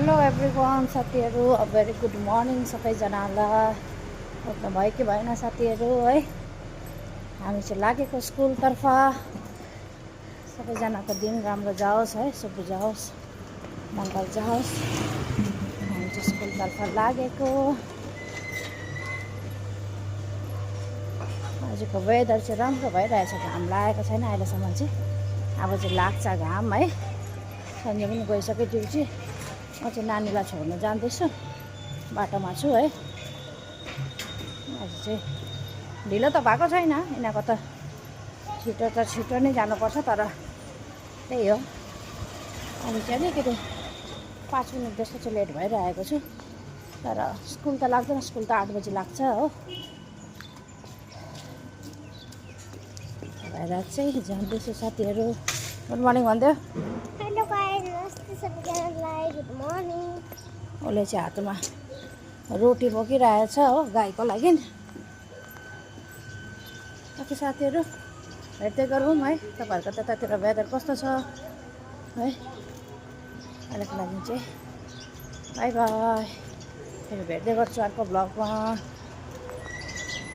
Hello everyone साथीहरू, very good morning सबैजनालाई। उठ्नु भयो कि भएन साथीहरू है। हामी चाहिँ लागेको स्कुलतर्फ। सबैजनाको दिन राम्रो जाओस् है, शुभ जाओस्, मङ्गल जाओस्। हामी चाहिँ स्कुलतर्फ लागेको। आजको वेदर चाहिँ राम्रो भइरहेछ, घाम लागेको छैन अहिलेसम्म चाहिँ। अब चाहिँ लाग्छ घाम है। सन्जय पनि गइसक्यो ड्युटी। म चाहिँ नानीलाई छोड्न जाँदैछु, बाटोमा छु है। आज चाहिँ ढिलो त भएको छैन, यिनीहरूको त छिटो नै जानुपर्छ, तर त्यही हो अनि चाहिँ अलिकति 5 मिनट जस्तो चाहिँ लेट भइरहेको छु। तर स्कुल त लाग्दैन, स्कुल त 8 बजी लाग्छ हो। भएर चाहिँ जाँदैछु साथीहरू। गुड मर्निङ भन्दै। हेलो गाइस, नमस्ते सबैजनालाई, गुड मर्निङ। उसले चाहिँ हातमा रोटी बोकिरहेछ हो गाईको लागि। ओके साथीहरू, हेर्दै गरौँ है तपाईँहरूको त्यतातिर वेदर कस्तो छ है। अहिलेको लागि चाहिँ बाई बाई, फेरि भेट्दै गर्छु अर्को ब्लगमा।